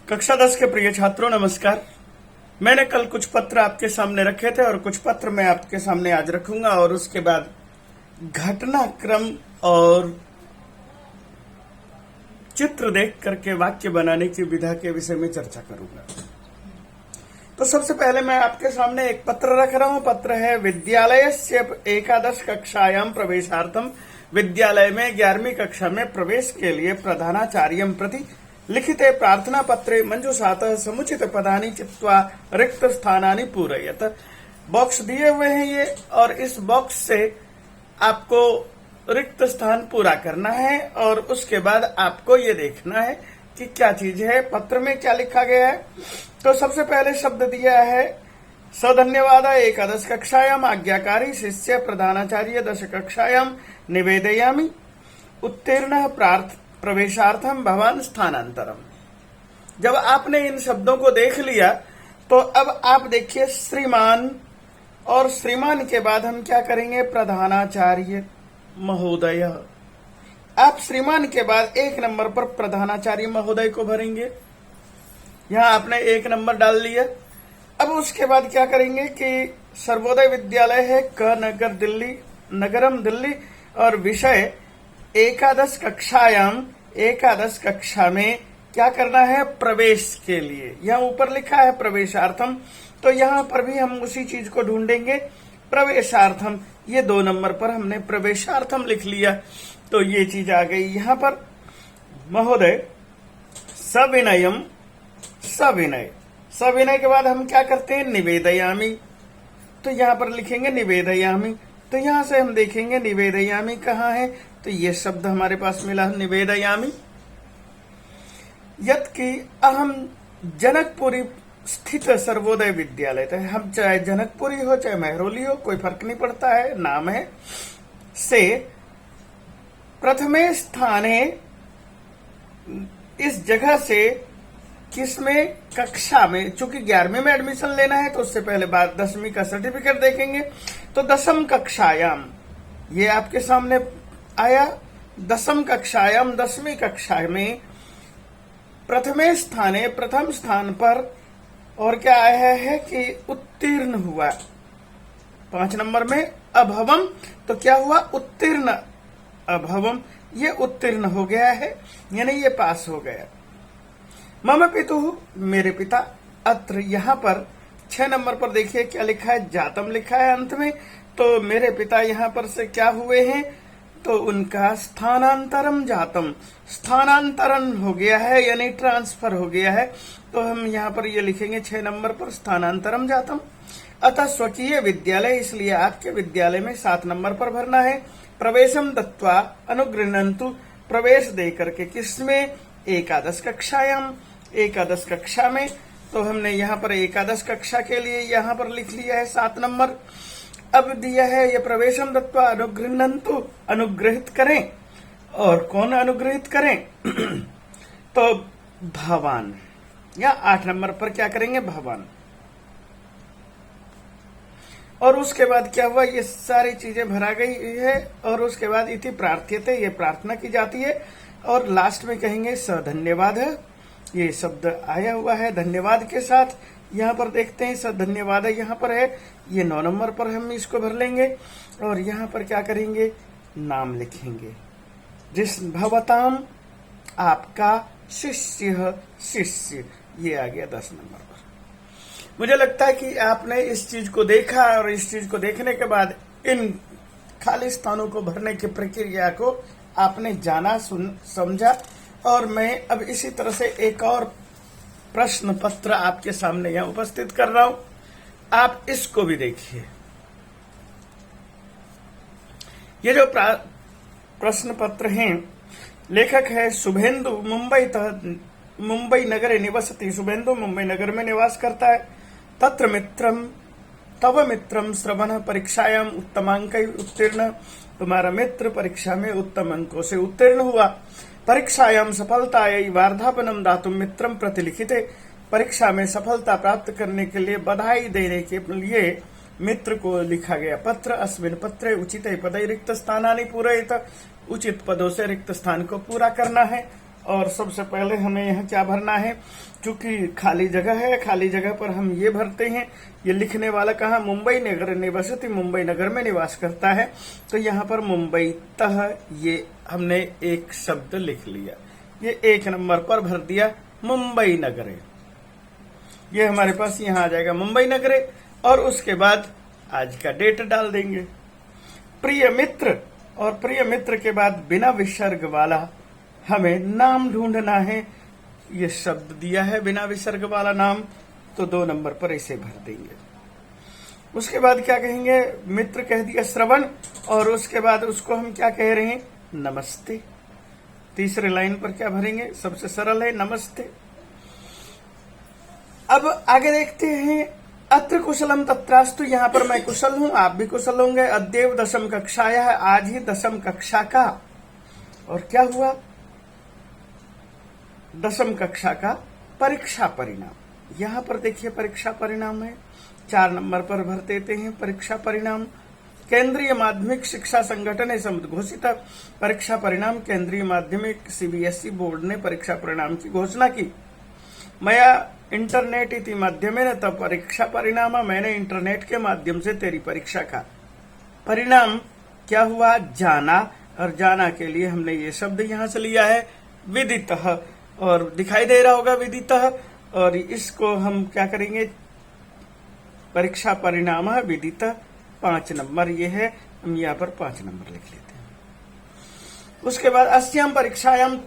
कक्षा 10 के प्रिय छात्रों नमस्कार। मैंने कल कुछ पत्र आपके सामने रखे थे और कुछ पत्र मैं आपके सामने आज रखूंगा और उसके बाद घटनाक्रम और चित्र देख करके वाक्य बनाने की विधा के विषय में चर्चा करूंगा। तो सबसे पहले मैं आपके सामने एक पत्र रख रहा हूं। पत्र है विद्यालयस्य एकादश कक्षायां प्रवेशार्थम। विद्यालय में 11वीं कक्षा में प्रवेश के लिए प्रधानाचार्यं प्रति लिखिते प्रार्थना पत्रे मंजूषातः समुचित पदानि चित्वा रिक्त स्थानानि पूरयत। बॉक्स दिए हुए हैं ये, और इस बॉक्स से आपको रिक्त स्थान पूरा करना है और उसके बाद आपको ये देखना है कि क्या चीज है, पत्र में क्या लिखा गया है। तो सबसे पहले शब्द दिया है सधन्यवाद एकादश कक्षायाम आज्ञाकारी शिष्य प्रधानाचार्य दश कक्षायाम निवेदयामि उत्तीर्ण प्रवेशार्थम भवान स्थानांतरम। जब आपने इन शब्दों को देख लिया तो अब आप देखिए श्रीमान, और श्रीमान के बाद हम क्या करेंगे, प्रधानाचार्य महोदय। आप श्रीमान के बाद 1 नंबर पर प्रधानाचार्य महोदय को भरेंगे। यहां आपने 1 नंबर डाल लिया। अब उसके बाद क्या करेंगे कि सर्वोदय विद्यालय है क नगर दिल्ली, नगरम दिल्ली, और विषय एकादश कक्षायाम, एकादश कक्षा में क्या करना है, प्रवेश के लिए। यहाँ ऊपर लिखा है प्रवेशार्थम, तो यहाँ पर भी हम उसी चीज को ढूंढेंगे, प्रवेशार्थम। ये 2 नंबर पर हमने प्रवेशार्थम लिख लिया, तो ये चीज आ गई यहाँ पर। महोदय सविनयम, सविनय, सविनय के बाद हम क्या करते हैं, निवेदयामी। तो यहाँ पर लिखेंगे निवेदयामी। तो यहां से हम देखेंगे निवेदयामी कहाँ है, तो ये शब्द हमारे पास मिला निवेदयामी। यत् की अहम जनकपुरी स्थित सर्वोदय विद्यालय, तो हम चाहे जनकपुरी हो चाहे महरौली हो, कोई फर्क नहीं पड़ता है, नाम है, से प्रथमे स्थाने, इस जगह से किसमें, कक्षा में। चूंकि 11वीं में एडमिशन लेना है तो उससे पहले बाद 10वीं का सर्टिफिकेट देखेंगे। तो 10वीं कक्षायाम, ये आपके सामने आया, 10वीं कक्षायाम, 10वीं कक्षा में प्रथमे स्थाने, प्रथम स्थान पर, और क्या आया है कि उत्तीर्ण हुआ। 5 नंबर में अभवम, तो क्या हुआ, उत्तीर्ण अभवम, ये उत्तीर्ण हो गया है, यानी ये पास हो गया। मम पितुः, मेरे पिता, अत्र, यहाँ पर 6 नंबर पर देखिए क्या लिखा है, जातम लिखा है अंत में। तो मेरे पिता यहाँ पर से क्या हुए हैं, तो उनका स्थानांतरम जातम, स्थानांतरण हो गया है, यानी ट्रांसफर हो गया है। तो हम यहाँ पर ये लिखेंगे 6 नंबर पर स्थानांतरम जातम। अतः स्वकीय विद्यालय, इसलिए आपके विद्यालय में 7 नंबर पर भरना है। प्रवेशम दत्वा अनुगृह्णन्तु, प्रवेश दे करके किसमें, एकादश कक्षायाम, एकादश कक्षा में। तो हमने यहाँ पर एकादश कक्षा के लिए यहाँ पर लिख लिया है 7 नंबर। अब दिया है ये प्रवेशम दत्वा अनुगृह्णन्तु, अनुग्रहित करें, और कौन अनुग्रहित करें तो भवान, या 8 नंबर पर क्या करेंगे, भवान। और उसके बाद क्या हुआ, ये सारी चीजें भरा गई है, और उसके बाद इति प्रार्थ्यते, ये प्रार्थना की जाती है, और लास्ट में कहेंगे सधन्यवाद है, ये शब्द आया हुआ है धन्यवाद के साथ। यहाँ पर देखते हैं सधन्यवाद है, यहाँ पर है, ये 9 नंबर पर हम इसको भर लेंगे, और यहाँ पर क्या करेंगे, नाम लिखेंगे। जिस भवताम, आपका, शिष्य, शिष्य, ये आ गया 10 नंबर पर। मुझे लगता है कि आपने इस चीज को देखा, और इस चीज को देखने के बाद इन खाली स्थानों को भरने की प्रक्रिया को आपने जाना, समझा। और मैं अब इसी तरह से एक और प्रश्न पत्र आपके सामने यहां उपस्थित कर रहा हूं, आप इसको भी देखिए। ये जो प्रश्न पत्र हैं, लेखक है शुभेंदु, मुंबई नगरे निवसति। शुभेंदु मुंबई नगर में निवास करता है। तत्र मित्रम, तव मित्रम श्रवण परीक्षायाम उत्तमांक उत्तीर्ण, तुम्हारा मित्र परीक्षा में उत्तम अंकों से उत्तीर्ण हुआ। परीक्षायाम सफलतायै वार्धापनम दातुम मित्रम प्रति लिखिते, परीक्षा में सफलता प्राप्त करने के लिए बधाई देने के लिए मित्र को लिखा गया पत्र। अस्मिन् पत्रे उचित पदै रिक्त स्थानानि पूरयित, उचित पदों से रिक्त स्थान को पूरा करना है। और सबसे पहले हमें यहाँ क्या भरना है, चूंकि खाली जगह है, खाली जगह पर हम ये भरते हैं। ये लिखने वाला कहा, मुंबई नगर निवसति, मुंबई नगर में निवास करता है, तो यहाँ पर मुंबई तह ये हमने एक शब्द लिख लिया। ये 1 नंबर पर भर दिया मुंबई नगरे। ये हमारे पास यहाँ आ जाएगा मुंबई नगरे, और उसके बाद आज का डेट डाल देंगे। प्रिय मित्र, और प्रिय मित्र के बाद बिना विसर्ग वाला हमें नाम ढूंढना है। ये शब्द दिया है बिना विसर्ग वाला नाम, तो 2 नंबर पर इसे भर देंगे। उसके बाद क्या कहेंगे, मित्र कह दिया श्रवण, और उसके बाद उसको हम क्या कह रहे हैं, नमस्ते। तीसरे लाइन पर क्या भरेंगे, सबसे सरल है नमस्ते। अब आगे देखते हैं, अत्र कुशलम तत्रास्तु, यहाँ पर मैं कुशल हूं, आप भी कुशल होंगे। अद्येव दशम कक्षाया है, आज ही 10वीं कक्षा का, और क्या हुआ, 10वीं कक्षा का परीक्षा परिणाम। यहाँ पर देखिए परीक्षा परिणाम है, 4 नंबर पर भर देते हैं परीक्षा परिणाम। केंद्रीय माध्यमिक शिक्षा संगठन घोषित परीक्षा परिणाम, केंद्रीय माध्यमिक सीबीएसई बोर्ड ने परीक्षा परिणाम की घोषणा की। मया इंटरनेट इति माध्यमेन तब परीक्षा परिणाम, मैंने इंटरनेट के माध्यम से तेरी परीक्षा का परिणाम क्या हुआ, जाना, और जाना के लिए हमने ये शब्द यहाँ से लिया है विदितः, और दिखाई दे रहा होगा विदितः, और इसको हम क्या करेंगे, परीक्षा परिणाम विदितः 5 नंबर ये है, हम यहाँ पर 5 नंबर लिख लेते हैं। उसके बाद अस्याम परीक्षायाम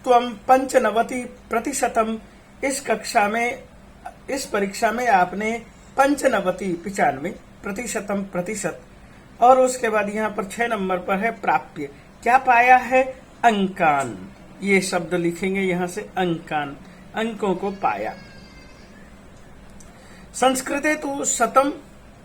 त्वम 95%, इस कक्षा में, इस परीक्षा में आपने 95%, और उसके बाद यहाँ पर 6 नंबर पर है प्राप्य, क्या पाया है, अंकान। ये शब्द लिखेंगे यहाँ से, अंकान, अंकों को पाया। संस्कृते तो 100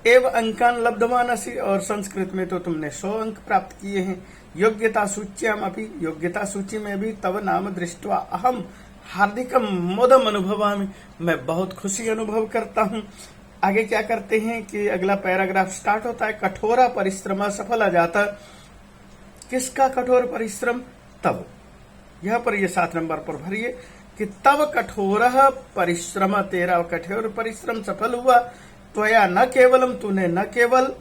एव अंकान लब्धवान असि, और संस्कृत में तो तुमने 100 अंक प्राप्त किए हैं। योग्यता सूच्याम अपि, योग्यता सूची में भी तव नाम दृष्ट्वा अहम हार्दिकम मोदम अनुभवामि, मैं बहुत खुशी अनुभव करता हूँ। आगे क्या करते हैं कि अगला पैराग्राफ स्टार्ट होता है, कठोरा परिश्रम सफल जाता। किसका कठोर परिश्रम, तब। यहाँ पर ये 7 नंबर पर भरिए कि तब कठोर परिश्रम, तेरा कठोर परिश्रम सफल हुआ। त्वया न केवलम, तूने न केवल,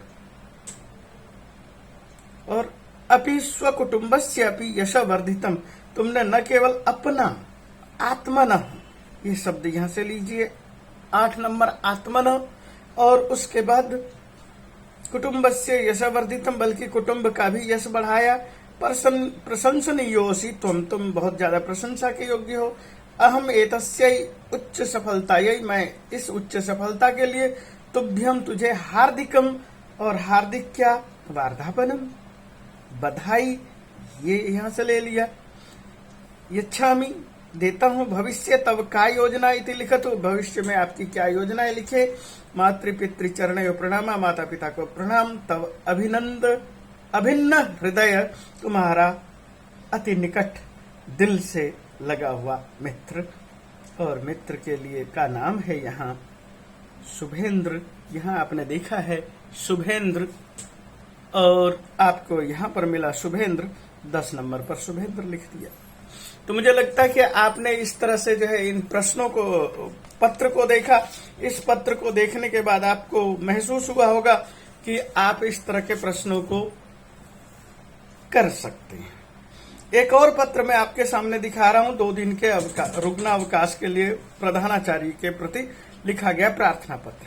और अपि स्वकुटुंबस्य अपि यशवर्धितम, तुमने न केवल अपना, आत्मन, ये शब्द यहां से लीजिए 8 नंबर आत्मन, और उसके बाद कुटुंबस्य यशवर्धितम, बल्कि कुटुंब का भी यश बढ़ाया। प्रशंसनीयोऽसि, तुम बहुत ज्यादा प्रशंसा के योग्य हो। अहम एतस्यै उच्च सफलतायै, मैं इस उच्च सफलता के लिए तुभ्यम, तुझे हार्दिकम, और हार्दिक क्या, वार्धापनम, बधाई, ये यहां से ले लिया। यच्छामि, देता हूं। भविष्य तब का योजना इति लिखत, भविष्य में आपकी क्या योजनाएं लिखे। मातृपितृ चरणयों प्रणाम, माता पिता को प्रणाम। तब अभिन्न हृदय, तुम्हारा अति निकट दिल से लगा हुआ मित्र, और मित्र के लिए का नाम है यहाँ शुभेंद्र। यहाँ आपने देखा है शुभेंद्र, और आपको यहाँ पर मिला शुभेंद्र, 10 नंबर पर शुभेंद्र लिख दिया। तो मुझे लगता है कि आपने इस तरह से जो है इन प्रश्नों को, पत्र को देखा। इस पत्र को देखने के बाद आपको महसूस हुआ होगा कि आप इस तरह के प्रश्नों को कर सकते हैं। एक और पत्र मैं आपके सामने दिखा रहा हूं, 2 दिन के रुग्ण अवकाश के लिए प्रधानाचार्य के प्रति लिखा गया प्रार्थना पत्र।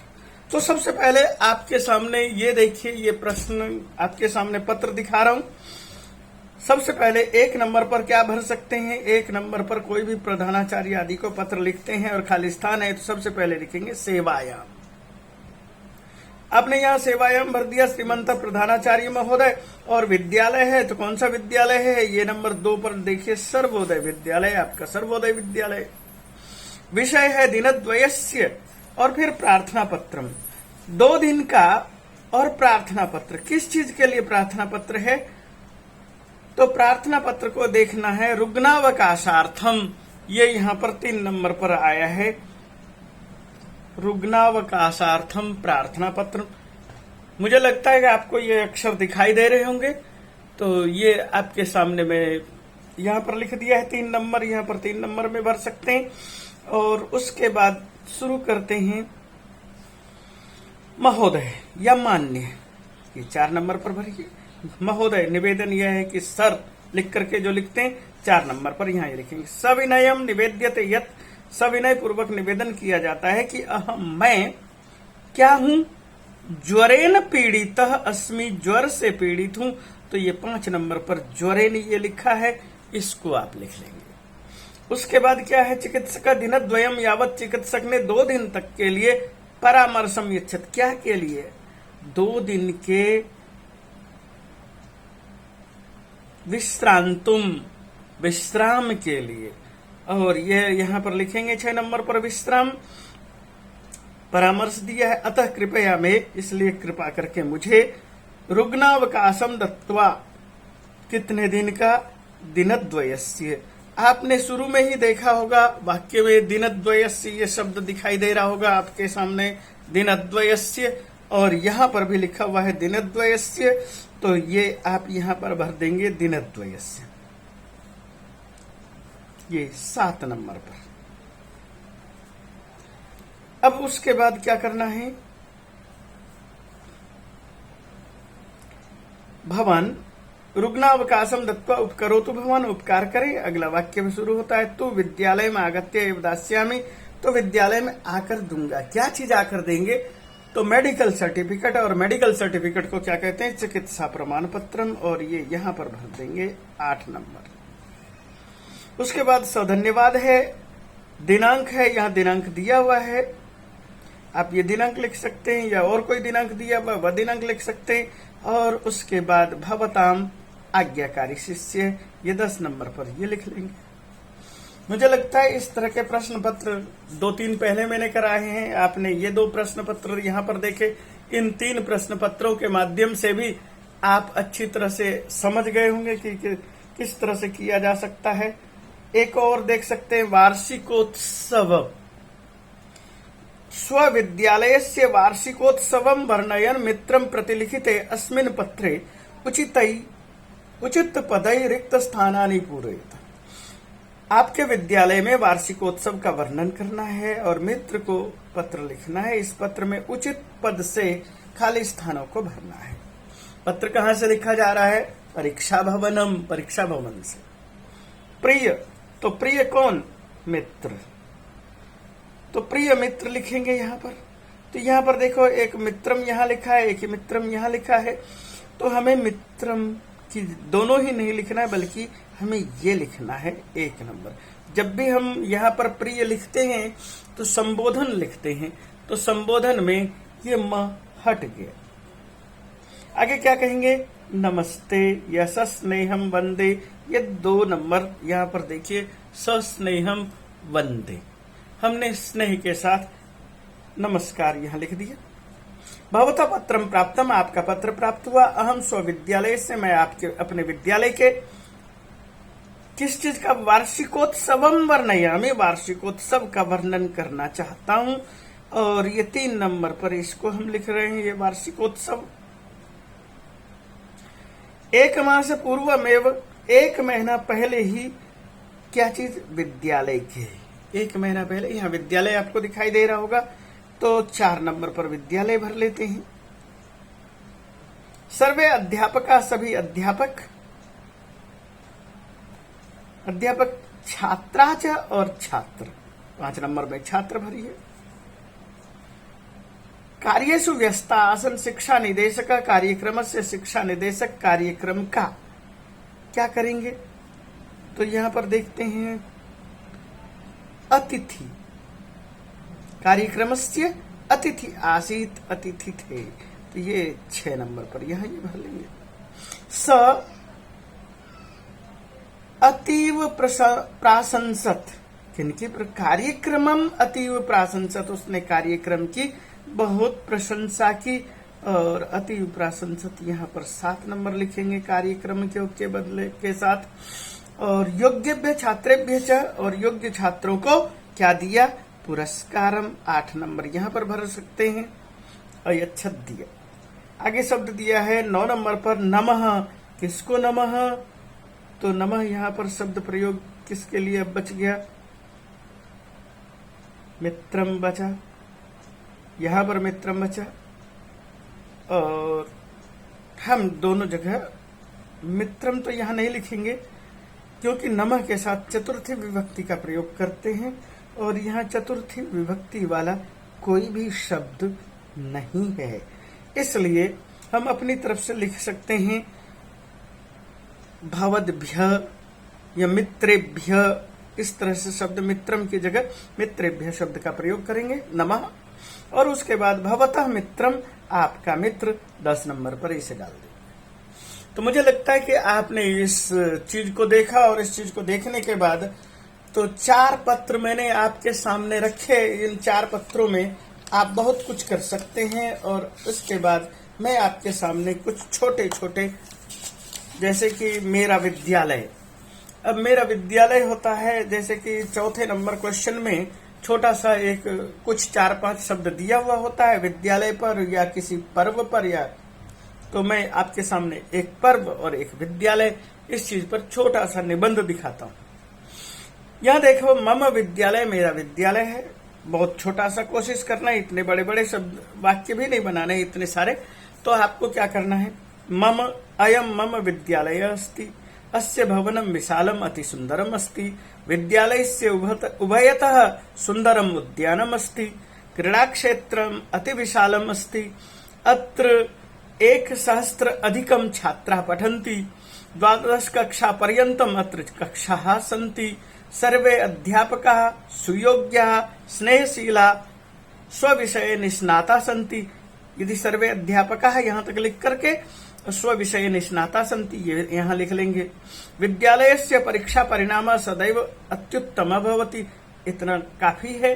तो सबसे पहले आपके सामने ये देखिए, ये प्रश्न आपके सामने पत्र दिखा रहा हूं। सबसे पहले 1 नंबर पर क्या भर सकते हैं, 1 नंबर पर कोई भी प्रधानाचार्य आदि को पत्र लिखते हैं और खाली स्थान है, तो सबसे पहले लिखेंगे सेवायाम। आपने यहाँ सेवायाम भर दिया, श्रीमंत प्रधानाचार्य महोदय, और विद्यालय है तो कौन सा विद्यालय है, ये नंबर 2 पर देखिए, सर्वोदय विद्यालय, आपका सर्वोदय विद्यालय। विषय है दिनद्वयस्य, और फिर प्रार्थना पत्रम, 2 दिन का और प्रार्थना पत्र। किस चीज के लिए प्रार्थना पत्र है, तो प्रार्थना पत्र को देखना है रुग्णावकाशार्थम, ये यहाँ पर 3 नंबर पर आया है, रुग्णावकाशार्थम प्रार्थना पत्र। मुझे लगता है कि आपको ये अक्षर दिखाई दे रहे होंगे, तो ये आपके सामने मैं यहाँ पर लिख दिया है 3 नंबर, यहाँ पर 3 नंबर में भर सकते हैं। और उसके बाद शुरू करते हैं महोदय या मान्य, ये 4 नंबर पर भरिए। महोदय निवेदन यह है कि सर लिख करके जो लिखते हैं 4 नंबर पर यहाँ ये लिखेंगे। सविनयम निवेद्यते यत्, सविनय पूर्वक निवेदन किया जाता है कि अहम मैं क्या हूं, ज्वरेन पीड़ितः अस्मि, ज्वर से पीड़ित हूं। तो ये 5 नंबर पर ज्वरेन ये लिखा है, इसको आप लिख लेंगे। उसके बाद क्या है, चिकित्सक दिनद्वयम यावत, चिकित्सक ने 2 दिन तक के लिए परामर्शम यच्छत, क्या के लिए, 2 दिन के विश्रांतुम, विश्राम के लिए। और ये यहां पर लिखेंगे 6 नंबर पर विश्राम, परामर्श दिया है। अतः कृपया में, इसलिए कृपा करके मुझे, रुग्णावकाशम दत्वा, कितने दिन का, दिनद्वयस्य। आपने शुरू में ही देखा होगा वाक्य में दिनद्वयस्य ये शब्द दिखाई दे रहा होगा आपके सामने, दिनद्वयस्य, और यहां पर भी लिखा हुआ है दिनद्वयस्य। तो ये आप यहां पर भर देंगे दिनद्वयस्य, ये 7 नंबर पर। अब उसके बाद क्या करना है, भवान रुग्णावकाशम दत्वा उपकरोतु, भवान उपकार करे। अगला वाक्य में शुरू होता है तू विद्यालय में आगत्य एव दास्यामि, तो विद्यालय में आकर दूंगा। क्या चीज आकर देंगे, तो मेडिकल सर्टिफिकेट, और मेडिकल सर्टिफिकेट को क्या कहते हैं, चिकित्सा प्रमाण पत्रम, और ये यहां पर भर देंगे 8 नंबर। उसके बाद सधन्यवाद है, दिनांक है, यहां दिनांक दिया हुआ है, आप ये दिनांक लिख सकते हैं, या और कोई दिनांक दिया हुआ वह दिनांक लिख सकते हैं। और उसके बाद भवताम आज्ञाकारी शिष्य, ये 10 नंबर पर ये लिख लेंगे। मुझे लगता है इस तरह के प्रश्न पत्र 2-3 पहले मैंने कराए हैं, आपने ये 2 प्रश्न पत्र यहाँ पर देखे। इन 3 प्रश्न पत्रों के माध्यम से भी आप अच्छी तरह से समझ गए होंगे कि किस तरह से किया जा सकता है। एक और देख सकते हैं, वार्षिकोत्सव, स्वविद्यालयस्य वार्षिकोत्सवं वर्णयन् मित्रं प्रतिलिखिते अस्मिन् पत्रे उचित पदै रिक्त स्थानानि पूरयेत्। आपके विद्यालय में वार्षिकोत्सव का वर्णन करना है और मित्र को पत्र लिखना है। इस पत्र में उचित पद से खाली स्थानों को भरना है। पत्र कहां से लिखा जा रहा है, परीक्षा भवनम, परीक्षा भवन से। प्रिय, तो प्रिय कौन, मित्र, तो प्रिय मित्र लिखेंगे यहां पर। तो यहां पर देखो एक मित्रम यहां लिखा है, एक मित्रम यहां लिखा है। तो हमें मित्रम की दोनों ही नहीं लिखना है, बल्कि हमें ये लिखना है 1 नंबर। जब भी हम यहाँ पर प्रिय लिखते हैं तो संबोधन लिखते हैं, तो संबोधन में ये म हट गया। आगे क्या कहेंगे, नमस्ते या सस्नेहम वंदे, ये 2 नंबर यहाँ पर देखिए, सस्नेहम वंदे, हमने स्नेह के साथ नमस्कार यहाँ लिख दिया। भवता पत्रम प्राप्तम, आपका पत्र प्राप्त हुआ। अहम स्वविद्यालय से, मैं आपके अपने विद्यालय के किस चीज का, वार्षिकोत्सवम वर्णयामि, वार्षिकोत्सव का वर्णन करना चाहता हूं। और ये 3 नंबर पर इसको हम लिख रहे हैं, ये वार्षिकोत्सव। 1 मास पूर्वमेव, 1 महीना पहले ही, क्या चीज, विद्यालय के 1 महीना पहले, यहाँ विद्यालय आपको दिखाई दे रहा होगा, तो 4 नंबर पर विद्यालय भर लेते हैं। सर्वे अध्यापका, सभी अध्यापक, अध्यापक छात्राच और छात्र, 5 नंबर में छात्र भरिए। कार्येषु व्यस्ता आसन, शिक्षा निदेशक, कार्यक्रम से शिक्षा निदेशक कार्यक्रम का क्या करेंगे, तो यहां पर देखते हैं अतिथि, कार्यक्रमस्य अतिथि आसीत, अतिथि थे, तो ये 6 नंबर पर यहां ये भर लेंगे। स अतीव प्राशंसत, किनकी, कार्यक्रमम अतीव प्राशंसत, उसने कार्यक्रम की बहुत प्रशंसा की। और अतीव प्राशंसत यहाँ पर 7 नंबर लिखेंगे कार्यक्रम के बदले के साथ। और योग्यभ्य छात्रेभ्य च, और योग्य छात्रों को क्या दिया, पुरस्कारम, 8 नंबर यहाँ पर भर सकते हैं। अयच्छत दिया। आगे शब्द दिया है 9 नंबर पर, नमः, किसको नमः, तो नमः यहाँ पर शब्द प्रयोग किसके लिए अब बच गया? मित्रम बचा, यहाँ पर मित्रम बचा, और हम दोनों जगह मित्रम तो यहाँ नहीं लिखेंगे क्योंकि नमः के साथ चतुर्थी विभक्ति का प्रयोग करते हैं और यहाँ चतुर्थी विभक्ति वाला कोई भी शब्द नहीं है, इसलिए हम अपनी तरफ से लिख सकते हैं भवद्भ्य या मित्रेभ्य। इस तरह से शब्द मित्रम की जगह मित्रेभ्य शब्द का प्रयोग करेंगे नमः, और उसके बाद भवतः मित्रम, आपका मित्र 10 नंबर पर इसे डाल देंगे। तो मुझे लगता है कि आपने इस चीज को देखा और इस चीज को देखने के बाद तो 4 पत्र मैंने आपके सामने रखे। इन 4 पत्रों में आप बहुत कुछ कर सकते हैं और उसके बाद मैं आपके सामने कुछ छोटे छोटे, जैसे कि मेरा विद्यालय। अब मेरा विद्यालय होता है, जैसे कि 4थे नंबर क्वेश्चन में छोटा सा एक कुछ 4-5 शब्द दिया हुआ होता है विद्यालय पर या किसी पर्व पर, या तो मैं आपके सामने एक पर्व और एक विद्यालय, इस चीज पर छोटा सा निबंध दिखाता हूँ। यहाँ देखो, मम विद्यालय, मेरा विद्यालय है। बहुत छोटा सा कोशिश करना है, इतने बड़े बड़े शब्द वाक्य भी नहीं बनाने इतने सारे। तो आपको क्या करना है, मम अयम मम विद्यालय अस्ति, अस्य भवनम विशालम अति सुंदरम अस्ति, विद्यालयस्य उभयतः सुंदरम उद्यानम अस्ति, क्रीड़ा क्षेत्रम अति विशालम अस्ति, अत्र 1,000 अधिकम छात्राः पठन्ति, 12 कक्षा पर्यन्तम अत्र कक्षाः सन्ति, सर्वे अध्यापकाः सुयोग्याः स्नेहशीला स्वविषये निष्णाता सन्ति। यदि सर्वे अध्यापकाः यहाँ तक लिख करके स्वविषये निष्णाता सन्ति ये यहाँ लिख लेंगे। विद्यालयस्य परीक्षा परिणाम सदैव अत्युत्तम भवति, इतना काफी है।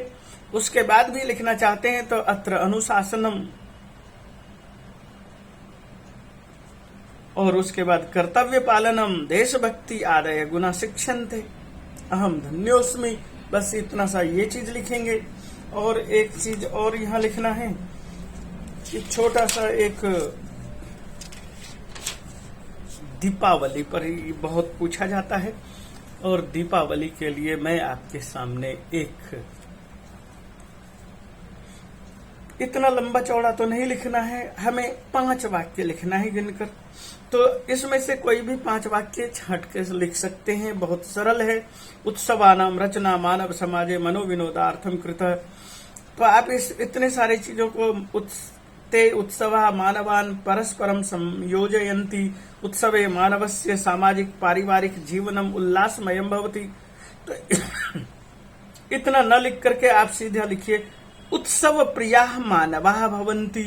उसके बाद भी लिखना चाहते हैं तो अत्र अनुशासनम, और उसके बाद कर्तव्य पालनम, देशभक्ति आदय गुना शिक्षन्ते, अहम धन्योस्मि। बस इतना सा ये चीज लिखेंगे। और एक चीज और यहाँ लिखना है कि छोटा सा एक दीपावली पर ही बहुत पूछा जाता है, और दीपावली के लिए मैं आपके सामने एक, इतना लंबा चौड़ा तो नहीं लिखना है, हमें 5 वाक्य लिखना है गिनकर। तो इसमें से कोई भी 5 वाक्य छांट के लिख सकते हैं, बहुत सरल है। उत्सवानाम रचना मानव समाजे मनोविनोदार्थम कृत। तो आप इस इतने सारे चीजों को ते उत्सवा मानवान परस्परम संयोजयन्ति, उत्सवे मानवस्य सामाजिक पारिवारिक जीवनम उल्लासमयम भवति। तो इतना न लिख करके आप सीधा लिखिए उत्सव प्रियाः मानवाः भवन्ति,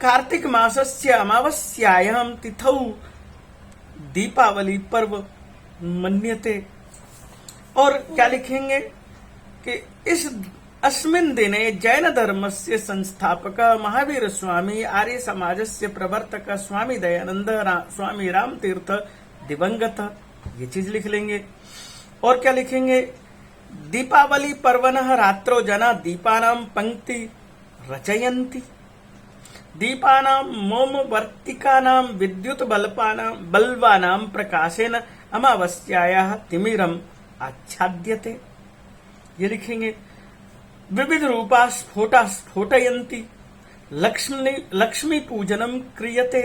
कार्तिक मासस्य अमावस्यायां तिथौ दीपावली पर्व मन्यते। और क्या लिखेंगे कि इस अस्मिन् दिने जैन धर्मस्य संस्थापक महावीर स्वामी, आर्य समाजस्य प्रवर्तक स्वामी दयानंद स्वामी राम तीर्थ दिवंगत, ये चीज लिख लेंगे। और क्या लिखेंगे, दीपावली पर्वणः रात्रो जना दीपानां पंक्ति रचयन्ति, दीपानां मोमवर्तिकानां विद्युत बल्बानां प्रकाशेन अमावस्यायाः तिमिरम् आच्छाद्यते, ये लिखेंगे। विविध रूपा स्फोटा स्फोटयन्ति, लक्ष्मी पूजनम क्रियते।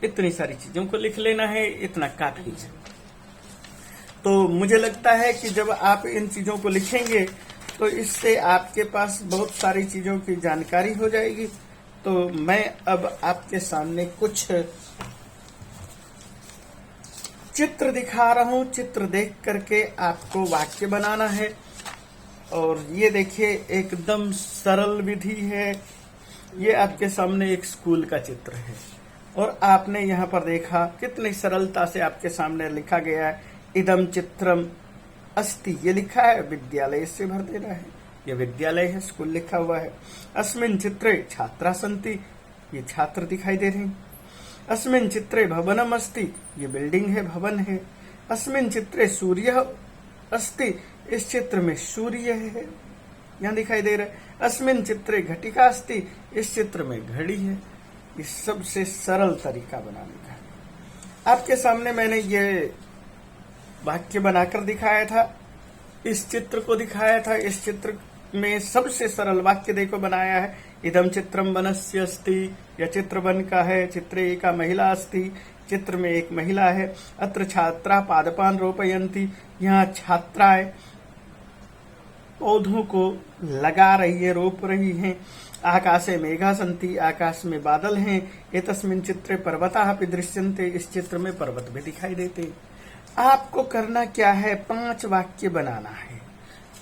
इतनी सारी चीजों को लिख लेना है, इतना काफी है। तो मुझे लगता है कि जब आप इन चीजों को लिखेंगे तो इससे आपके पास बहुत सारी चीजों की जानकारी हो जाएगी। तो मैं अब आपके सामने कुछ चित्र दिखा रहा हूं। चित्र देख करके आपको वाक्य बनाना है। और ये देखिए, एकदम सरल विधि है। ये आपके सामने एक स्कूल का चित्र है और आपने यहाँ पर देखा कितनी सरलता से आपके सामने लिखा गया है, इदम चित्रम अस्ति, ये लिखा है, विद्यालय से भर देना है। ये विद्यालय है, स्कूल लिखा हुआ है। अस्मिन् चित्रे छात्रा सन्ति, ये छात्र दिखाई दे रहे हैं। अस्मिन् चित्रे भवनम अस्ति, ये बिल्डिंग है, भवन है। अस्मिन् चित्रे सूर्य अस्ति, इस चित्र में सूर्य है, यहाँ दिखाई दे रहा है। अस्मिन् चित्रे घटिका अस्ति, इस चित्र में घड़ी है। इस सबसे सरल तरीका बनाने का। आपके सामने मैंने ये वाक्य बनाकर दिखाया था, इस चित्र को दिखाया था। इस चित्र में सबसे सरल वाक्य देखो बनाया है, इदम चित्रम वनस्य अस्ति। यह चित्र वन का है, चित्रे एका महिला अस्ति, चित्र में एक महिला है। अत्र छात्रा पादपान रोपयन्ति, यहाँ छात्राएं पौधों को लगा रही है, रोप रही हैं। आकाशे मेघा सन्ति, आकाश में बादल हैं। एतस्मिन् चित्रे पर्वताः अपि दृश्यन्ते, इस चित्र में पर्वत भी दिखाई देते। आपको करना क्या है, 5 वाक्य बनाना है,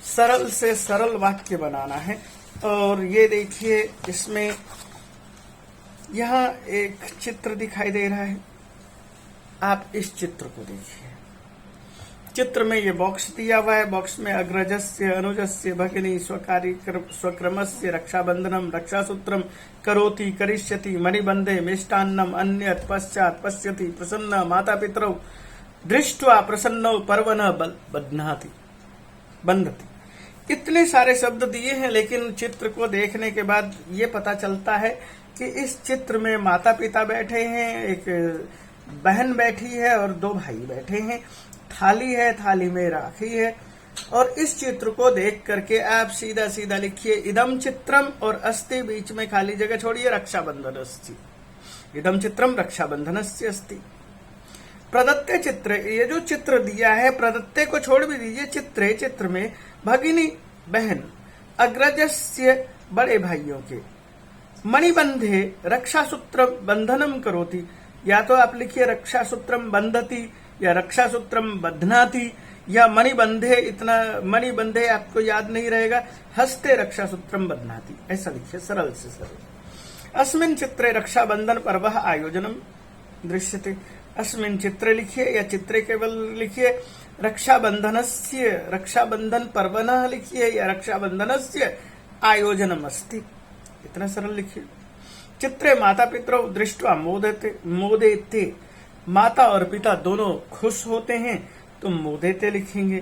सरल से सरल वाक्य बनाना है। और ये देखिए, इसमें यहाँ एक चित्र दिखाई दे रहा है, आप इस चित्र को देखिए। चित्र में ये बॉक्स दिया हुआ है, बॉक्स में अग्रजस्य अनुजस्य भगिनी स्वक्रमस्य रक्षाबंधनम रक्षासूत्रम करोति करिष्यति मणिबंधे मिष्टान्नम अन्यत् पश्चात् पश्यति प्रसन्न माता पितरौ दृष्ट्वा प्रसन्नौ पर्वण बध्नाति बंधति। इतने सारे शब्द दिए हैं, लेकिन चित्र को देखने के बाद ये पता चलता है कि इस चित्र में माता पिता बैठे हैं, एक बहन बैठी है और 2 भाई बैठे हैं। थाली है, थाली में राखी है। और इस चित्र को देख करके आप सीधा सीधा लिखिए इदम चित्रम, और अस्ति बीच में खाली जगह छोड़िए, रक्षाबंधनस्य। इदम चित्रम रक्षाबंधनस्य अस्ति। प्रदत्ते चित्र, ये जो चित्र दिया है प्रदत्ते को छोड़ भी दीजिए, चित्रे चित्र में भगिनी बहन, अग्रजस्य बड़े भाइयों के, मणिबंधे रक्षासूत्र बंधनम करोति, या तो आप लिखिए रक्षासूत्रम बंधति या रक्षासूत्रम बध्नाति या मणिबंधे। इतना मणिबंधे आपको याद नहीं रहेगा, हस्ते रक्षासूत्रम बध्नाति, ऐसा लिखिए, सरल से सरल। अस्मिन् चित्रे रक्षाबंधन पर्व आयोजनम दृश्यते। अस्मिन् चित्रे लिखिए या चित्रे केवल लिखिए, रक्षाबंधनस्य रक्षाबंधन पर्वणः लिखिए या रक्षाबंधनस्य आयोजनम अस्ति, इतना सरल लिखिए। चित्रे माता पितरौ दृष्ट्वा मोदेते, माता और पिता दोनों खुश होते हैं तो मोदेते लिखेंगे।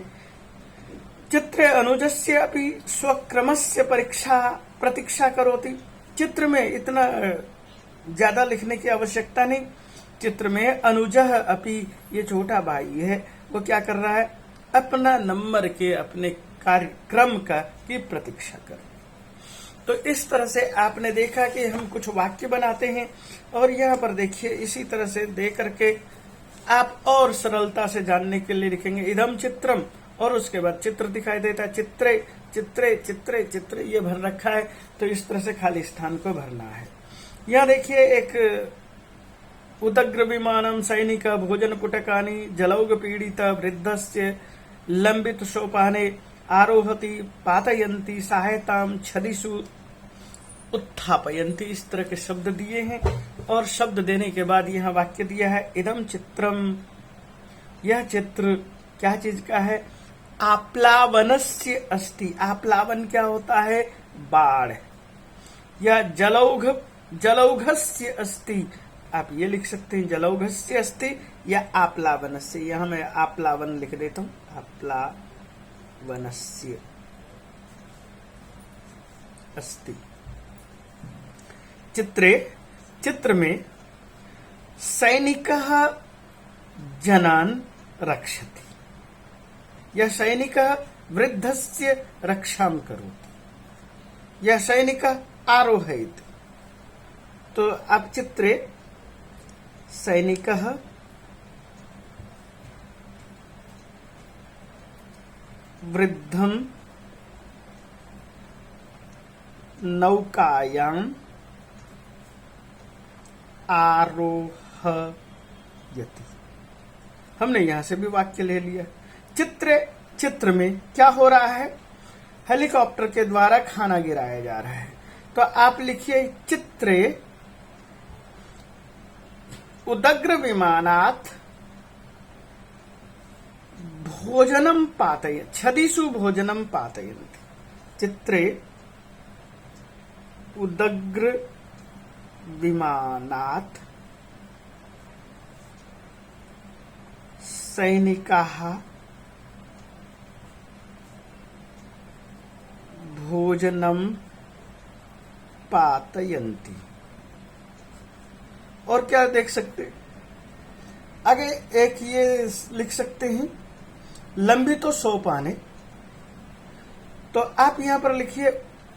चित्रे अनुजस्य अपि स्वक्रमस्य प्रतीक्षा करोति। चित्र में इतना ज्यादा लिखने की आवश्यकता नहीं। चित्र में अनुजः अपि, ये छोटा भाई है, वो क्या कर रहा है, अपना नंबर के, अपने कार्यक्रम का की प्रतीक्षा कर। तो इस तरह से आपने देखा कि हम कुछ वाक्य बनाते हैं, और यहाँ पर देखिए इसी तरह से दे करके आप और सरलता से जानने के लिए लिखेंगे इदम चित्रम, और उसके बाद चित्र दिखाई देता है, चित्रे चित्रे चित्रे चित्रे ये भर रखा है। तो इस तरह से खाली स्थान को भरना है। यहाँ देखिए एक उदग्र विमानम सैनिक भोजन पुटकानी जलौघ पीड़ित वृद्धस्य लंबित सोपाने आरोहति पातयंती सहायताम छदिषु उत्थापयंती, इस तरह के शब्द दिए हैं। और शब्द देने के बाद यहाँ वाक्य दिया है इदम चित्रम, यह चित्र क्या चीज का है, आप्लावनस्य अस्ति। आप्लावन क्या होता है, बाढ़। या जलौघस्य अस्ति, आप ये लिख सकते हैं जलौघस्य अस्ति या आप्लावनस्य। यहाँ मैं आप्लावन लिख देता हूं, आप्लावनस्य अस्ति। चित्रे, चित्र में सैनिकः जनान् रक्षति या सैनिकः वृद्धस्य रक्षां करोति या सैनिकः आरोहयति। तो आप चित्रे सैनिकः वृद्धं नौकायां आरोहयति। हमने यहां से भी वाक्य ले लिया। चित्र में क्या हो रहा है, हेलीकॉप्टर के द्वारा खाना गिराया जा रहा है। तो आप लिखिए चित्रे उदग्र विमानात् भोजनम पातय छदिषु भोजनम पातयन्ति। चित्रे उदग्र विमानात् सैनिकाः भोजनम पातयन्ति। और क्या देख सकते, आगे एक ये लिख सकते हैं, लंबितो सोपाने। तो आप यहां पर लिखिए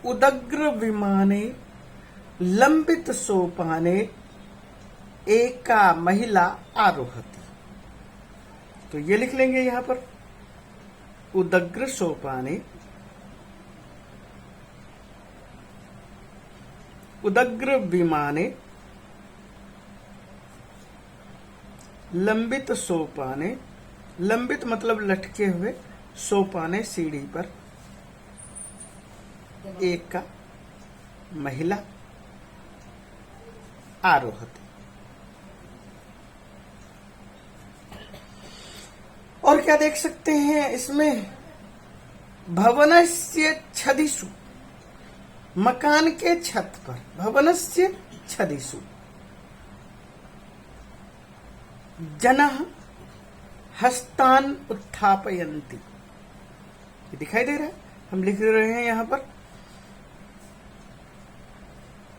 उदग्र विमाने लंबित सोपाने एका महिला आरोहति। तो ये लिख लेंगे यहां पर, उदग्र सोपाने, उदग्र विमाने लंबित सोपाने, लंबित मतलब लटके हुए, सोपाने सीढ़ी पर, एक का महिला आरोहति। और क्या देख सकते हैं इसमें, भवनस्य छदिषु, मकान के छत पर, भवनस्य छदिषु जनः हस्तान उत्थापयन्ति। ये दिखाई दे रहा है, हम लिख रहे हैं यहां पर,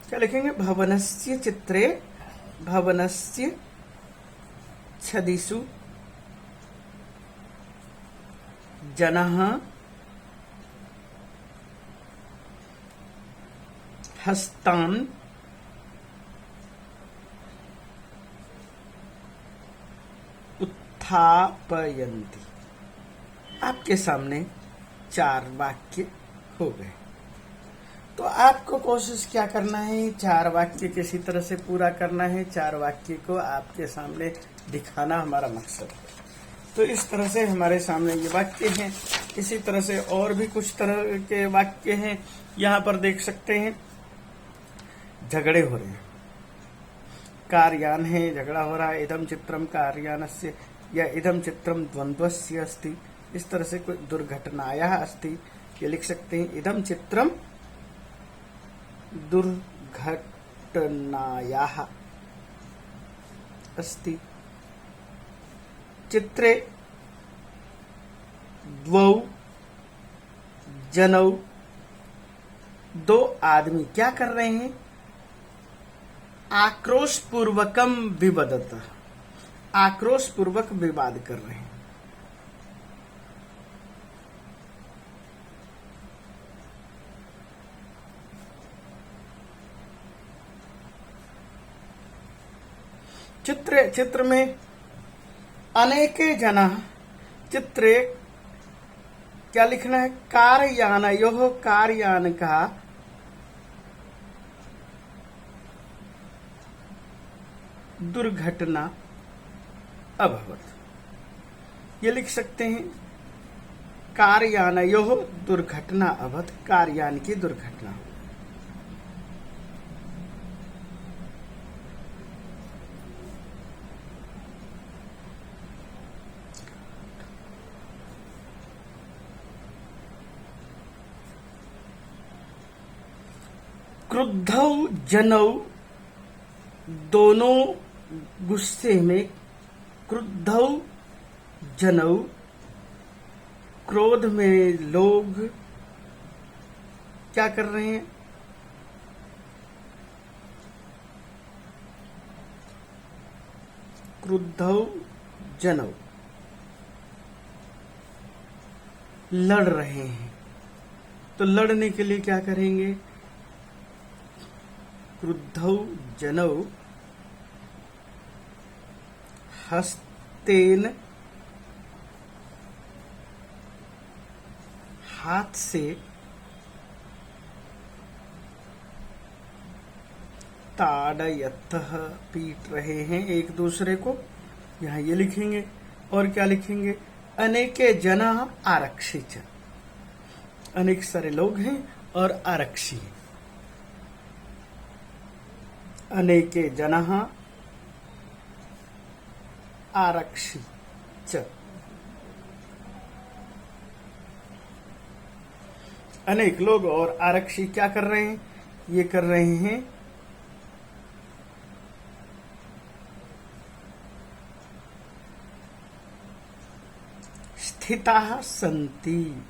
क्या लिखेंगे, भवनस्य चित्रे, भवनस्य छदिषु जनः हस्तान उत्थापयन्ति। आपके सामने 4 वाक्य हो गए। तो आपको कोशिश क्या करना है, 4 वाक्य किसी तरह से पूरा करना है, 4 वाक्य को आपके सामने दिखाना हमारा मकसद है। तो इस तरह से हमारे सामने ये वाक्य हैं। इसी तरह से और भी कुछ तरह के वाक्य हैं, यहाँ पर देख सकते हैं। झगड़े हो रहे हैं, कार्यान है, झगड़ा हो रहा है, इदम चित्रम कार्यानस्य या इदम चित्रम द्वंद्वस्य अस्ति, इस तरह से कोई दुर्घटनायाः अस्ति, ये लिख सकते हैं, इदम चित्रम दुर्घटनायाः अस्ति, चित्रे द्वौ जनौ, 2 आदमी क्या कर रहे हैं, आक्रोश पूर्वकम विवदत, आक्रोश पूर्वक विवाद कर रहे हैं। चित्र में अनेके जना, चित्रे क्या लिखना है, कारयान, यो कारयान का दुर्घटना अभवत, ये लिख सकते हैं, कारयान यो दुर्घटना अभवत, कारयान की दुर्घटना हुई। क्रुद्धौ जनौ, दोनों गुस्से में, क्रुद्धौ जनौ, क्रोध में लोग क्या कर रहे हैं, क्रुद्धौ जनौ, लड़ रहे हैं। तो लड़ने के लिए क्या करेंगे, क्रुद्धौ जनौ हस्तेन, हाथ से, ताड़यतः, पीट रहे हैं एक दूसरे को, यहां ये लिखेंगे। और क्या लिखेंगे, अनेके जना आरक्षी च, अनेक सारे लोग हैं और आरक्षी हैं। अनेके जनः आरक्षी च, अनेक लोग और आरक्षी क्या कर रहे हैं, ये कर रहे हैं स्थिताः सन्ति,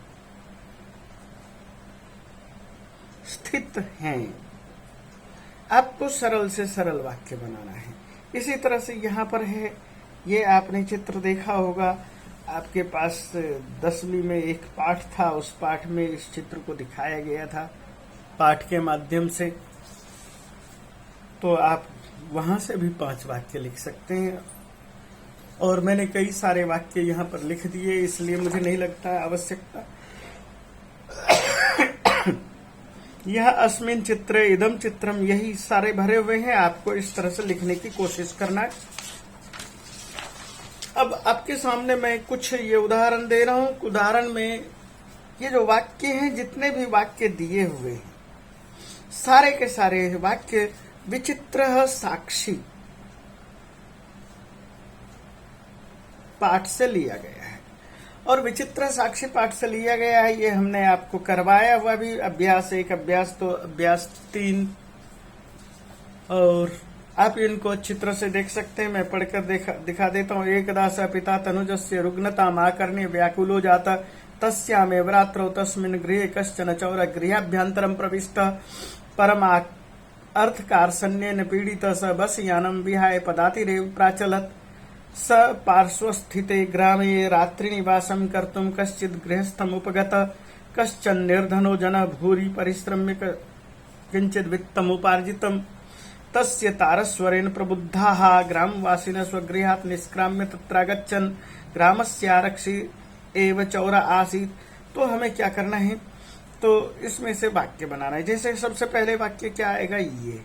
स्थित हैं। आपको सरल से सरल वाक्य बनाना है। इसी तरह से यहां पर है ये आपने चित्र देखा होगा, आपके पास 10वीं में एक पाठ था, उस पाठ में इस चित्र को दिखाया गया था पाठ के माध्यम से। तो आप वहां से भी 5 वाक्य लिख सकते हैं। और मैंने कई सारे वाक्य यहाँ पर लिख दिए, इसलिए मुझे नहीं लगता आवश्यकता। यह अस्मिन चित्रे इदम चित्रम, यही सारे भरे हुए हैं। आपको इस तरह से लिखने की कोशिश करना है। अब आपके सामने मैं कुछ ये उदाहरण दे रहा हूं। उदाहरण में ये जो वाक्य हैं, जितने भी वाक्य दिए हुए हैं, सारे के सारे वाक्य विचित्र साक्षी पाठ से लिया गया है। और विचित्र साक्षी पाठ से लिया गया है, ये हमने आपको करवाया हुआ भी। अभ्यास 1, अभ्यास 2, अभ्यास 3, और आप इनको चित्र से देख सकते हैं। मैं पढ़कर दिखा देता हूँ। एकदा स पिता तनुजस्य रुग्णता माकर्ण्य व्याकुलो जाता तस्यामेव रात्रौ तस्मिन् गृहे कश्चन चौर गृहाभ्यन्तरं प्रविष्टः परमा अर्थकार्षण्येन पीडितः स बसयानं विहाय पदातिरेव प्राचलत्। स पार्श्वस्थिते ग्रामे रात्रिनिवासं कर्तुं कश्चित् गृहस्थमुपगतः। कश्चन निर्धनो जनः भूरि परिश्रम्य किञ्चित् वित्तमुपार्जितम्। तस्य तारस्वरेण प्रबुद्धाः ग्रामवासिनः स्वगृहात् निष्क्राम्य तत्रागच्छन्। ग्रामस्य आरक्षी एव चौर आसीत्। तो हमें क्या करना है, तो इसमें से वाक्य बनाना है। जैसे सबसे पहले वाक्य क्या आएगा, ये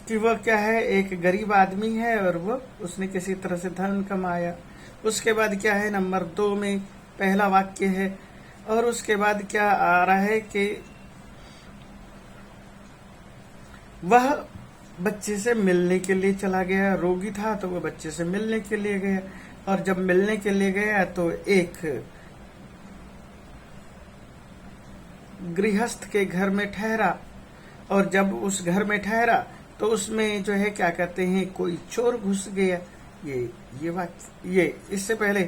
कि वह क्या है, एक गरीब आदमी है और वो उसने किसी तरह से धन कमाया। उसके बाद क्या है, नंबर 2 में पहला वाक्य है। और उसके बाद क्या आ रहा है कि वह बच्चे से मिलने के लिए चला गया। रोगी था तो वह बच्चे से मिलने के लिए गया, और जब मिलने के लिए गया तो एक गृहस्थ के घर में ठहरा। और जब उस घर में ठहरा तो उसमें जो है क्या कहते हैं, कोई चोर घुस गया। ये वाक्य, ये इससे पहले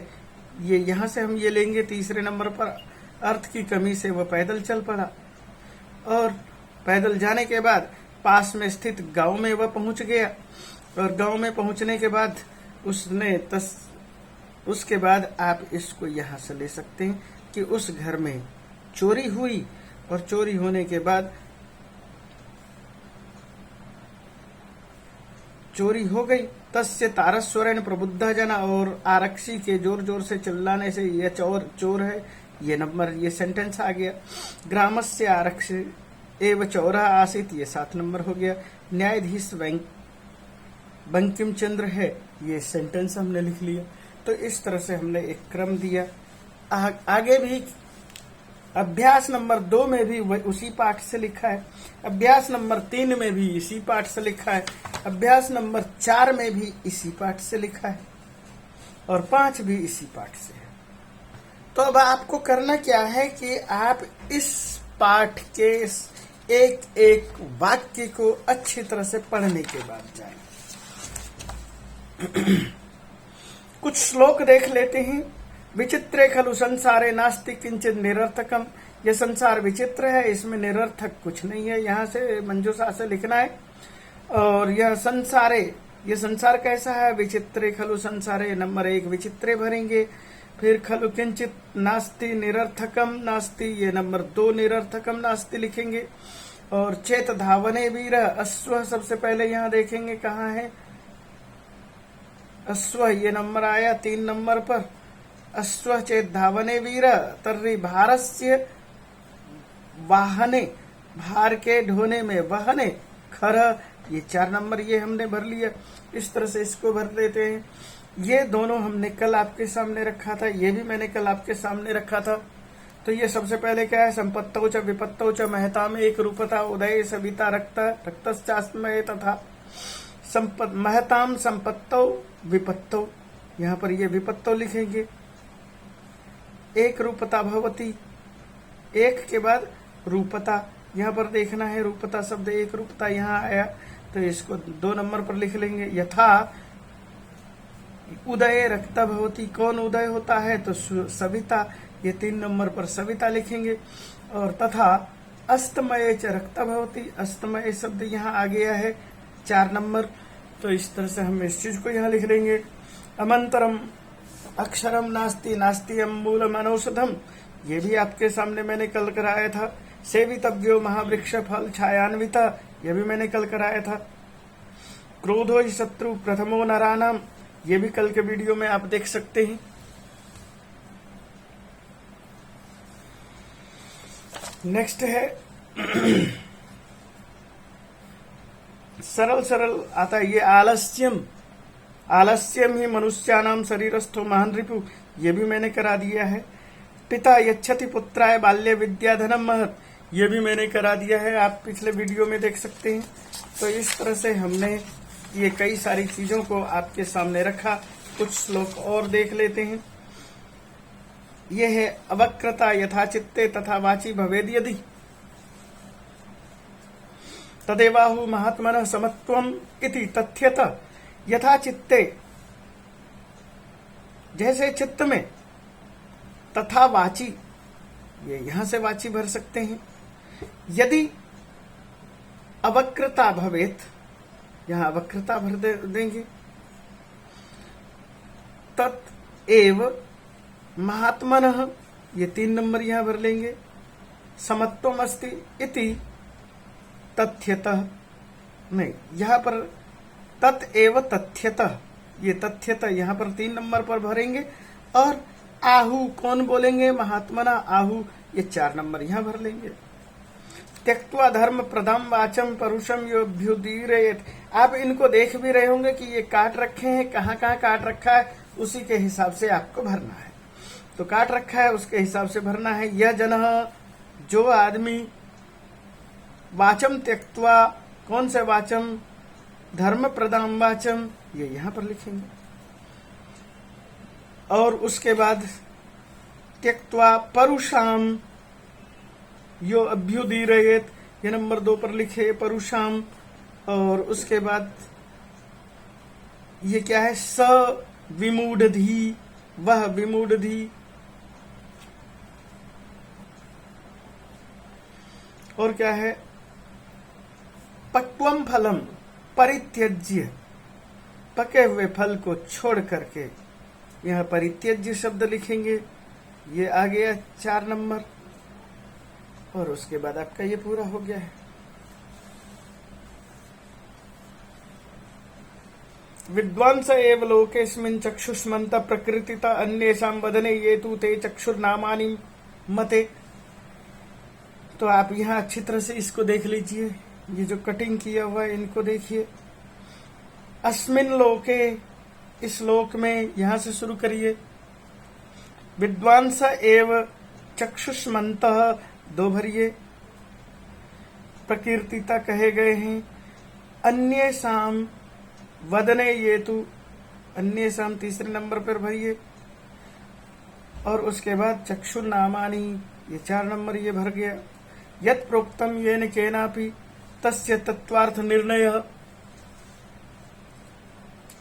ये यहां से हम ये लेंगे तीसरे नंबर पर। अर्थ की कमी से वह पैदल चल पड़ा, और पैदल जाने के बाद पास में स्थित गांव में वह पहुंच गया। और गांव में पहुंचने के बाद उसके बाद आप इसको यहां से ले सकते हैं कि उस घर में चोरी हुई, और चोरी होने के बाद चोरी हो गई। तस्य तारस्वरेण प्रबुद्ध जना, और आरक्षी के जोर जोर से चिल्लाने से यह चोर है। ये सेंटेंस आ गया। ग्रामस्य आरक्षी एव चौरा आसीत, ये 7 नंबर हो गया। न्यायाधीश बंकिम चंद्र है, ये सेंटेंस हमने लिख लिया। तो इस तरह से हमने एक क्रम दिया। आगे भी अभ्यास नंबर 2 में भी उसी पाठ से लिखा है। अभ्यास नंबर 3 में भी इसी पाठ से लिखा है। अभ्यास नंबर 4 में भी इसी पाठ से लिखा है, और 5 भी इसी पाठ से है। तो अब आपको करना क्या है कि आप इस पाठ के एक एक वाक्य को अच्छी तरह से पढ़ने के बाद जाएं। कुछ श्लोक देख लेते हैं। विचित्रे खलु संसारे नास्ति किंचित निरर्थकम। यह संसार विचित्र है, इसमें निरर्थक कुछ नहीं है। यहाँ से मंजूषा से लिखना है। और यह संसार कैसा है, विचित्रे खलु संसारे, नंबर 1 विचित्रे भरेंगे। फिर खलु किंचित नास्ति निरर्थकम नास्ति, ये नंबर 2 निरर्थकम नास्ति लिखेंगे। और चेत धावने वीर अश्व, सबसे पहले यहाँ देखेंगे कहाँ है अश्व, ये नंबर आया 3 नंबर पर। अश्व चेत धावने वीर तर्री भारस्य वाहने, भार के ढोने में वहने खर, ये 4 नंबर ये हमने भर लिया। इस तरह से इसको भर देते हैं। ये दोनों हमने कल आपके सामने रखा था, ये भी मैंने कल आपके सामने रखा था। तो ये सबसे पहले क्या है, संपत्तौ च विपत्तौ च महता में एक रूपता उदय सविता रक्तश्चास्मय तथा महताम संपत्तौ विपत्तौ, यहाँ पर ये विपत्तौ लिखेंगे। एक रूपता भवती, एक के बाद रूपता, यहाँ पर देखना है रूपता शब्द, एक रूपता यहाँ आया तो इसको 2 नंबर पर लिख लेंगे। यथा उदय रक्त भवती, कौन उदय होता है तो सविता, ये 3 नंबर पर सविता लिखेंगे। और तथा अस्तमय च रक्त भवती, अस्तमय शब्द यहाँ आ गया है 4 नंबर। तो इस तरह से हम इस चीज को यहाँ लिख लेंगे। अमंतरम अक्षरम नास्ति नास्तियम मूलम अनौषधम, ये भी आपके सामने मैंने कल कराया था। सेवितव्यो महावृक्ष फल छायान्विता, ये भी मैंने कल कराया था। क्रोधो ही शत्रु प्रथमो नराणाम, ये भी कल के वीडियो में आप देख सकते हैं। नेक्स्ट है सरल सरल आता है ये आलस्यम, आलस्यम ही मनुष्यानाम शरीरस्थो महान रिपु, ये भी मैंने करा दिया है। पिता यच्छति पुत्राय बाल्य विद्या धनम महत, ये भी मैंने करा दिया है, आप पिछले वीडियो में देख सकते हैं। तो इस तरह से हमने ये कई सारी चीजों को आपके सामने रखा। कुछ श्लोक और देख लेते हैं। ये है अवक्रता यथाचित्ते तथा वाची भवेद यदि तदेवाहु महात्मनः समत्वम इति तथ्यत यथाचित्ते, जैसे चित्त में, तथा वाची, ये यहां से वाची भर सकते हैं। यदि अवक्रता भवेत, यहां अवक्रता भर देंगे। तत् एव महात्मनः, ये 3 नंबर यहां भर लेंगे। समत्वम अस्ति इति तथ्यतः, नहीं यहां पर तत् एव तथ्यतः, ये तथ्यतः यहां पर 3 नंबर पर भरेंगे। और आहु कौन बोलेंगे? महात्मना आहु, ये 4 नंबर यहां भर लेंगे। त्यक्त्वा धर्म प्रदम वाचम परुषम योभ्युदीरयेत, आप इनको देख भी रहे होंगे कि ये काट रखे हैं, कहाँ कहाँ काट रखा है, उसी के हिसाब से आपको भरना है। तो काट रखा है उसके हिसाब से भरना है। यह जन, जो आदमी, वाचम त्यक्त्वा, कौन से वाचम? धर्म प्रदाम वाचम, ये यहां पर लिखेंगे। और उसके बाद त्यक्त्वा परुषाम यो अभ्युदीरयेत, ये नंबर 2 पर लिखे परुषाम। और उसके बाद ये क्या है? स विमूढ़धि, वह विमूढ़धि। और क्या है? पक्वम फलम परित्यज्य, पके हुए फल को छोड़ करके, यहां परित्यज्य शब्द लिखेंगे। ये आ गया 4 नंबर। और उसके बाद आपका ये पूरा हो गया है। विद्वांस एव लोकेस्मिन् चक्षुष्मन्त प्रकृतिता अन्येषां वदने ये तु ते चक्षुर्नामानि मते। तो आप यहाँ अच्छी तरह से इसको देख लीजिए। ये जो कटिंग किया हुआ है इनको देखिए। अस्मिन लोके, इस लोक में, यहां से शुरू करिए। विद्वांस एव चक्षुष्मन्तः, 2 भरिए। प्रकीर्तिता कहे गए हैं। अन्येषां वदने ये तु, अन्येषां 3 नंबर पर भरिए। और उसके बाद चक्षुर्नामानि, ये 4 नंबर ये भर गया। यत् प्रोक्तम येन केनापि तस्य तत्वार्थ निर्णयः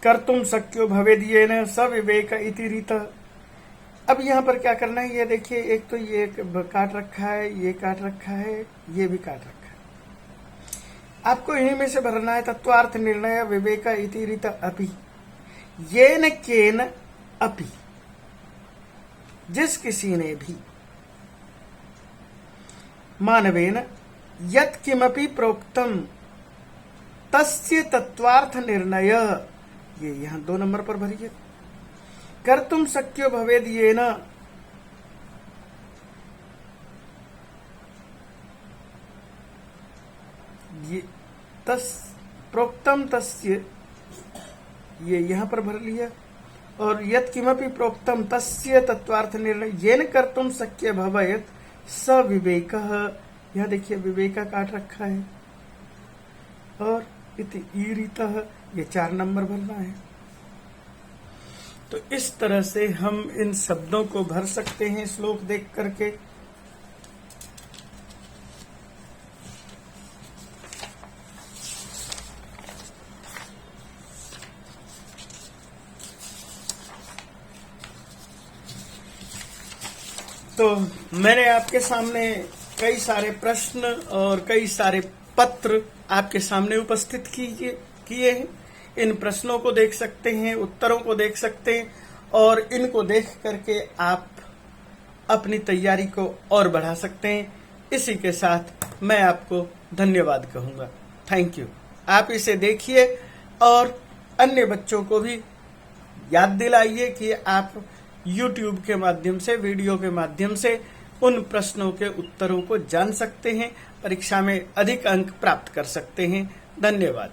कर्तुम शक्यो भवेद येन सविवेक इति रीतः। अब यहाँ पर क्या करना है? ये देखिए, एक तो ये काट रखा है, ये काट रखा है, ये भी काट रखा है। आपको इन्हीं में से भरना है। तत्वार्थ निर्णय विवेक इति रीतः अपि येन केन अपि, जिस किसी ने भी, मानवेन यत् किमपि प्रोक्तम तस्य तत्वार्थ निर्णय, ये यहां 2 नंबर पर भरिए। कर्तुम शक्यो भवेद येन, ये तस् प्रोक्तम तस्य, ये यहां पर भर लिया। और यत् किमपि प्रोक्तम तस्य तत्वार्थ निर्णय येन कर्तुम शक्य भवेत स विवेकः, यहां देखिए विवेका काट रखा है। और इति ईरितः, ये 4 नंबर भरना है। तो इस तरह से हम इन शब्दों को भर सकते हैं श्लोक देख करके। तो मैंने आपके सामने कई सारे प्रश्न और कई सारे पत्र आपके सामने उपस्थित किए हैं। इन प्रश्नों को देख सकते हैं, उत्तरों को देख सकते हैं और इनको देख करके आप अपनी तैयारी को और बढ़ा सकते हैं। इसी के साथ मैं आपको धन्यवाद कहूंगा। Thank you. आप इसे देखिए और अन्य बच्चों को भी याद दिलाइए कि आप YouTube के माध्यम से, वीडियो के माध्यम से उन प्रश्नों के उत्तरों को जान सकते हैं, परीक्षा में अधिक अंक प्राप्त कर सकते हैं। धन्यवाद।